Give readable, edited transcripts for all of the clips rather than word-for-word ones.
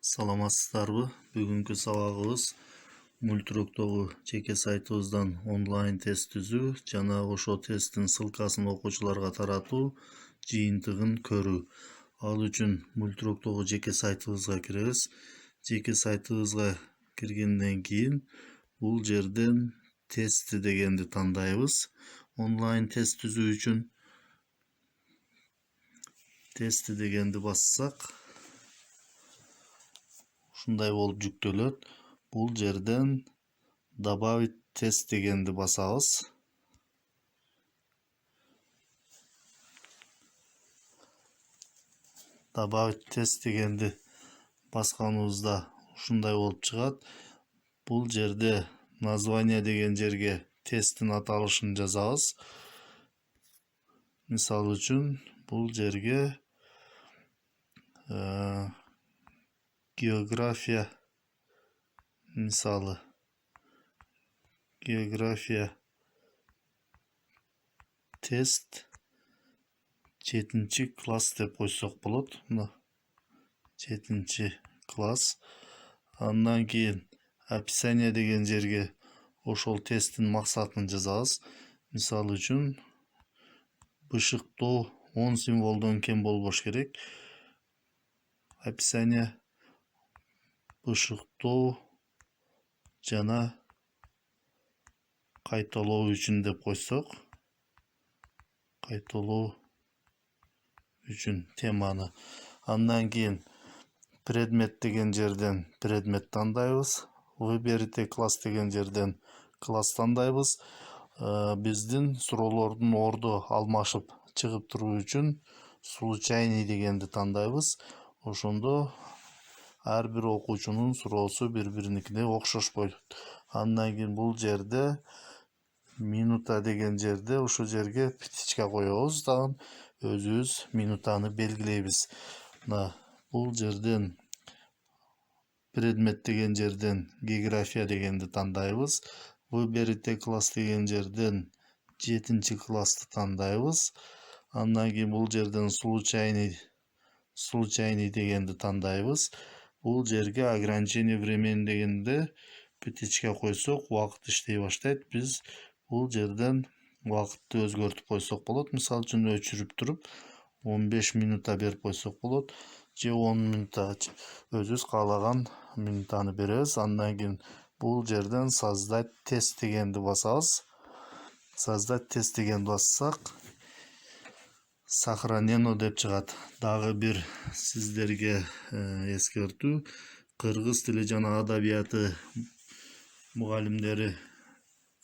Саламатсыздарбы? Бүгүнкү сабагыбыз Multirock'тогу жеке сайтыбыздан онлайн тест түзүү жана ошо тесттин ссылкасын окуучуларга таратуу жыйынтыгын көрүү. Ал үчүн Multirock'тогу жеке сайтыбызга киребиз. Жеке сайтыбызга киргенден кийин бул жерден тест дегенди тандайбыз. Онлайн тест түзүү үчүн тест дегенди бассак ушундай болуп жүктөлөт. Бул жерден добавить тест дегенди басабыз. Добавить тест дегенди басканыбызда ушундай болуп чыгат. Бул жерде название деген жерге тесттин аталышын жазабыз. Мисалы үчүн бул жерге география тест 7 класс деп койсок болот. 7 класс. Андан кийин описание деген жерге ошол тесттин максатын жазабыз. Мисалы үчүн бышыктоо 10 символдон кем болбош керек. Описание бышыктоо жана кайталоо үчүн деп койсок, кайталоо үчүн теманы. Андан кийин предмет деген жерден предмет тандайбыз. Выберите класс деген жерден класс тандайбыз. Биздин суроолордун орду алмашып чыгып туруу үчүн случайный дегенди тандайбыз. Ошондо ар бир окуучунун суроосу бири-бириникине окшошпойт. Андан кийин бул жерде минута деген жерде ушул жерге птичка коебуз. Дагы өзүбүз минутаны белгилейбиз. Бул жерден предмет деген жерден география дегенди тандайбыз. Выберите класс деген жерден 7 классты тандайбыз. Андан кийин бул жерден случайный дегенди тандайбыз. Бул жерге ограничение времени дегенде птичка койсок, убакыт иштей баштайт. Биз бул жерден убакытты өзгөртүп койсок болот. Мисалы үчүн өчүрүп туруп 15 минута берип койсок болот. Же 10 минута өзүбүз каалаган минутаны беребиз. Андан кийин бул жерден создать тест дегенди басабыз. Создать тест дегенди бассак, сохранено деп чыгат. Дагы бир сиздерге эскертүү. Кыргыз тили жана адабияты мугалимдери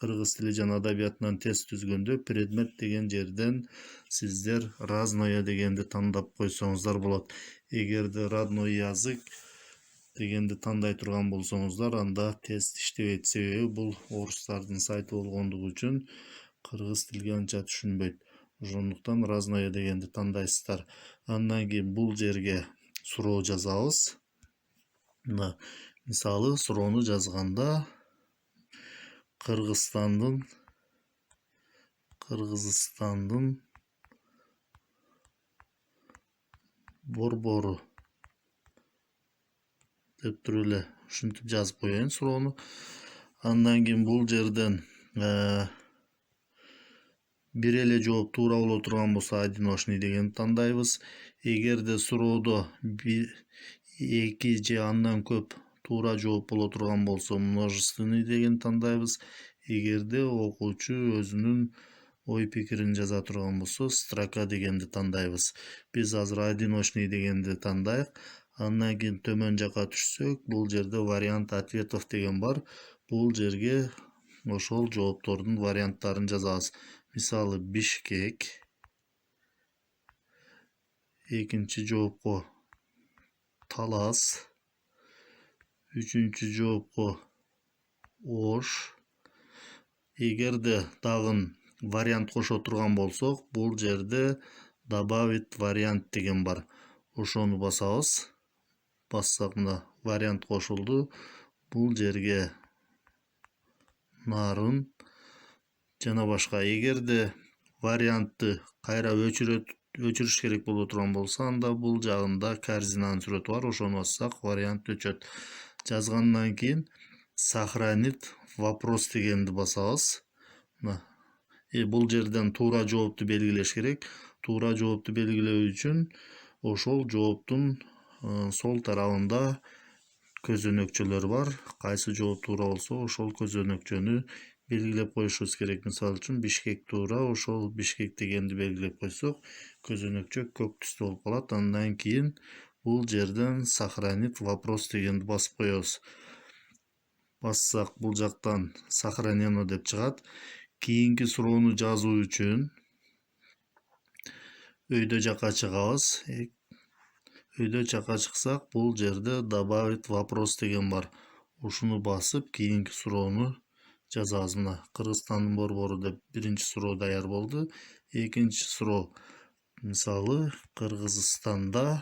кыргыз тили жана адабиятынан тест түзгөндө предмет деген жерден сиздер разное дегенди тандап койсоңуздар болот. Эгерде родной язык дегенди тандай турган болсоңуздар, анда тест иштебейт. Себеби бул орустардын сайты болгондугу үчүн кыргыз тилге анча түшүнбөйт. Ошондуктан разное дегенди тандайсыздар. Андан кийин бул жерге суроо жазабыз. Мисалы суроону жазганда Кыргызстандын борбору деп туруп эле ушинтип жазып коеюн суроону. Андан кийин бул жерден бир эле жооп туура боло турган болсо одиночный дегенди тандайбыз. Эгерде суроодо 2 же андан көп туура жооп боло турган болсо множественный дегенди тандайбыз. Эгерде окуучу өзүнүн ой пикирин жаза турган болсо строка дегенди тандайбыз. Биз азыр одиночный дегенди тандайык. Андан кийин төмөн жака түшсөк, бул жерде вариант ответов деген бар. Бул жерге ошол жооптордун варианттарын жазабыз. Мисалы Бишкек. Экинчи жоопко Талас. Үчүнчү жоопко Ош. Эгерде дагы вариант кошо турган болсок, бул жерде добавить вариант деген бар. Ошону басабыз. Бассак мына вариант кошулду. Бул жерге нарын жана башка. Эгерде вариантты кайра өчүрө өчүрүш керек боло турган болсо, анда бул жагында корзинанын сүрөтү бар, ошону бассак вариант өчөт. Жазгандан кийин сохранить вопрос дегенди басабыз. Бул жерден туура жоопту белгилеш керек. Туура жоопту белгилөө үчүн ошол жооптун сол тарабында көзөнөкчөлөр бар. Кайсы жооп туура болсо, ошол көзөнөкчөнү белгилеп коюшубуз керек. Мисалы үчүн Бишкек туура, ошол Бишкек дегенди белгилеп койсок, көзөнөкчө көк түстө болуп калат. Андан кийин бул жерден сохранить вопрос дегенди басып коебуз. Бассак, бул жактан сохранено деп чыгат. Кийинки суроону жазуу үчүн өйдө жакка чыгабыз. Өйдө жакка чыксак, бул жерде добавить вопрос деген бар. Ушуну басып, кийинки суроону жазабыз. Мына Кыргызстандын борбору деп биринчи суроо даяр болду. Экинчи суроо, мисалы, Кыргызстанда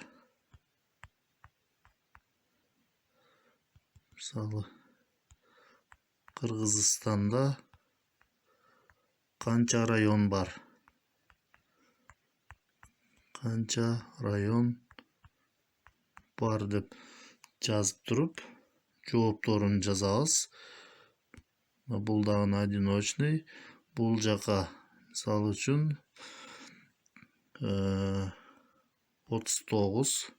канча район бар? Канча район бар деп жазып туруп, жоопторун жазабыз. Бул дагы одиночный. Бул жака, мисалы үчүн, 39,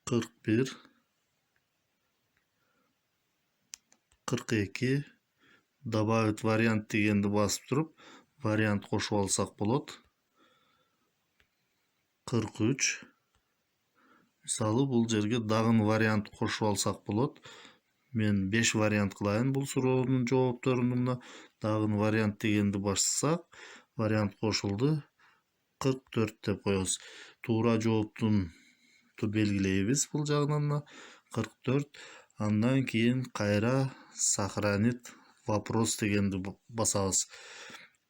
41, 42, добавить вариант дегенди басып туруп, вариант кошуп алсак болот. 43. Мисалы, бул жерге дагы вариант кошуп алсак болот. Мен 5 вариант кылайын бул суроонун жоопторун. Мына дагы вариант дегенди бассак, вариант кошулду. 44 деп коебуз. Туура жооптун белгилейбиз бул жагынан. 44. Андан кийин кайра сохранить вопрос дегенди басабыз.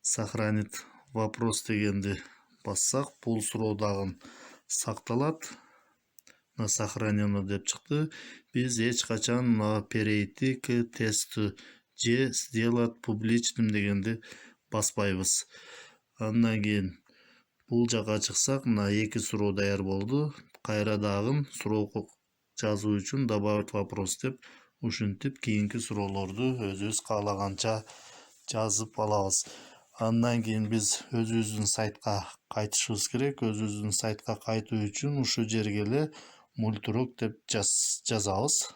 Сохранить вопрос дегенди бассак, бул суроо дагы сакталат. Сохранено деп чыкты. Биз эч качан перейти к тесту же сделать публичным дегенди баспайбыз. Андан кийин бул жака чыксак, мына 2 суроо даяр болду. Кайра дагы суроо жазуу үчүн добавить вопрос деп ушинтип кийинки суроолорду өзүбүз каалаганча жазып алабыз. Андан кийин биз өзүбүздүн сайтка кайтышыбыз керек. Өзүбүздүн сайтка кайтуу үчүн ушу жерге эле мультурок деп жазабыз.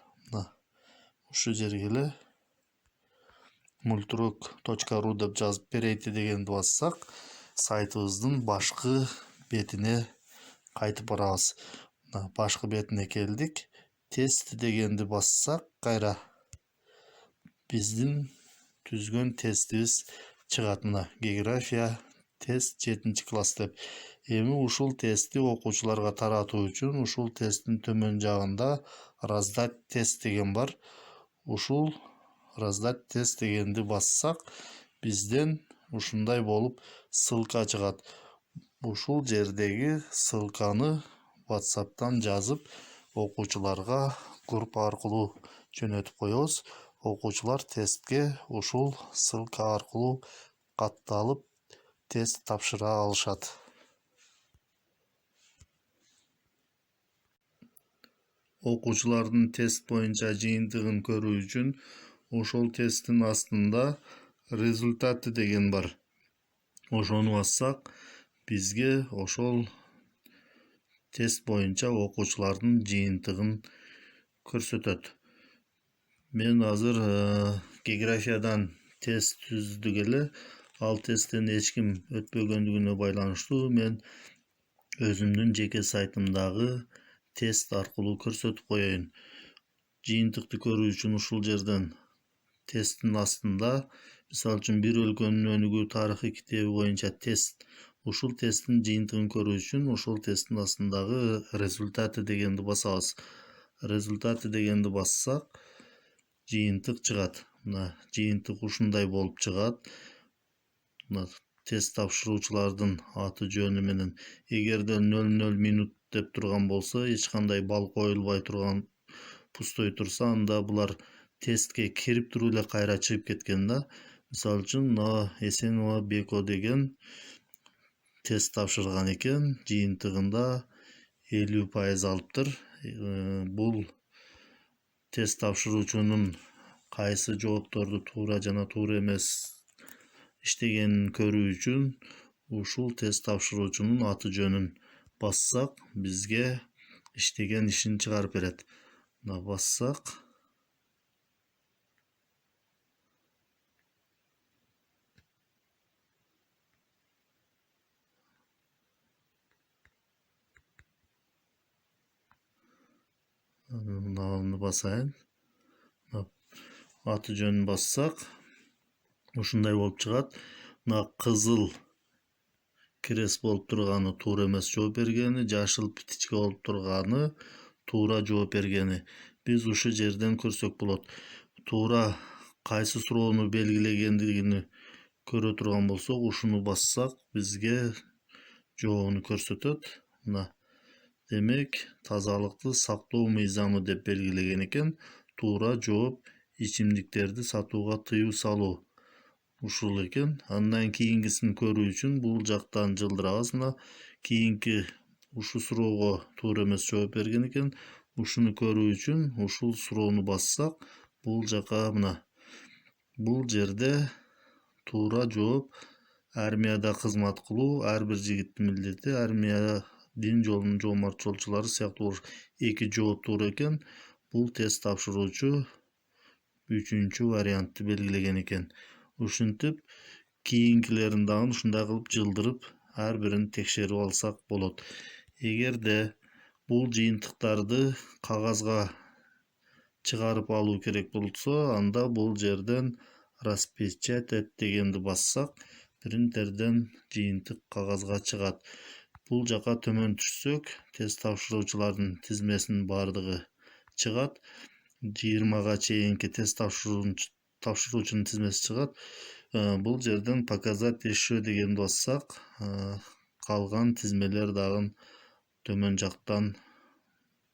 Ушу жерге эле multurok.ru деп жазып перейти дегенди бассак, сайтыбыздын башкы бетине кайтып барабыз. Башкы бетине келдик. Тест дегенди бассак, кайра биздин түзгөн тестибиз чыгат. Мына география тест 7 класс деп. Эми ушул тестти окуучуларга таратуу үчүн ушул тесттин төмөн жагында раздать тест деген бар. Ушул раздать тест дегенди бассак, бизден ушундай болуп ссылка чыгат. Ушул жердеги ссылканы WhatsApp'тан жазып, окуучуларга группа аркылуу жөнөтүп коебуз. Окуучулар тестке ушул ссылка аркылуу катталып тест тапшыра алышат. Окуучулардын тест боюнча жыйынтыгын көрүү үчүн ошол тесттин астында результаты деген бар. Ошону бассак, бизге ошол тест боюнча окуучулардын жыйынтыгын көрсөтөт. Мен азыр географиядан тест түздүк эле. Ал тесттен эч ким өтпөгөндүгүнө байланыштуу мен өзүмдүн жеке сайтымдагы тест аркылуу көрсөтүп коеюн. Жыйынтыкты көрүү үчүн ушул жерден тесттин астында, мисалы үчүн бир өлкөнүн өнүгүү тарыхы китеби боюнча тест. Ушул тесттин жыйынтыгын көрүү үчүн ошол тесттин астындагы результаты дегенди басабыз. Результаты дегенди бассак, жыйынтык чыгат. Мына жыйынтык ушундай болуп чыгат. Мына тест тапшыруучулардын аты жөнү менен. Эгерде 00 минут деп турган болсо, эч кандай балл коюлбай турган пустой турса, анда булар тестке кирип туруп эле кайра чыгып кеткен да. Мисалы үчүн Эсенова Беко деген тест тапшырган экен. Жыйынтыгында 50% алыптыр. Бул тест тапшыруучунун кайсы жоопторду туура жана туура эмес иштегенин көрүү үчүн ушул тест тапшыруучунун аты жөнүн бассак, бизге иштеген ишин чыгарып берет. Мына бассак, мынаны басайын. Аты жөнүн бассак, ушундай болуп чыгат. Мына кызыл крест болуп турганы туура эмес жооп бергени, жашыл птичка болуп турганы туура жооп бергени. Биз ушу жерден көрсөк болот. Туура кайсы суроону белгилегендигини көрө турган болсок, ушуну бассак, бизге жообун көрсөтөт. Мына демек, тазалыкты сактоо мыйзамы деп белгилеген экен. Туура жооп ичимдиктерди сатууга тыюу салуу. Ушул экен. Андан кийинкисин көрүү үчүн бул жактан жылдырабыз. Мына кийинки ушу суроого туура эмес жооп берген экен. Ушуну көрүү үчүн ушул суроону бассак, бул жака мына бул жерде туура жооп армияда кызмат кылуу ар бир жигиттин милдети. Армия дин жолунун жоомарт жолчулары сыяктуу эки жооп туура экен. Бул тест тапшыруучу 3-чү вариантты белгилеген экен. Ушинтип кийинкилерин дагы ушундай кылып жылдырып ар бирин текшерип алсак болот. Эгерде бул жыйынтыктарды кагазга чыгарып алуу керек болсо, анда бул жерден распечатать дегенди бассак, принтерден жыйынтык кагазга чыгат. Бул жака төмөн түшсөк, тест тапшыруучулардын тизмесинин бардыгы чыгат. 20га чейинки тест тапшыруучунун тизмеси чыгат. Бул жерден показать еще дегенди бассак, калган тизмелер дагы төмөн жактан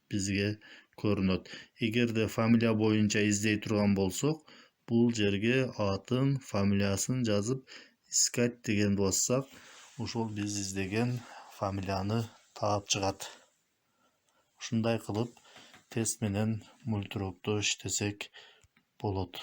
бизге көрүнөт. Эгерде фамилия боюнча издей турган болсок, бул жерге атын, фамилиясын жазып искать дегенди бассак, ошол биз издеген фамилияны таап чыгат. Ушундай кылып тест менен мультурокто иштесек болот.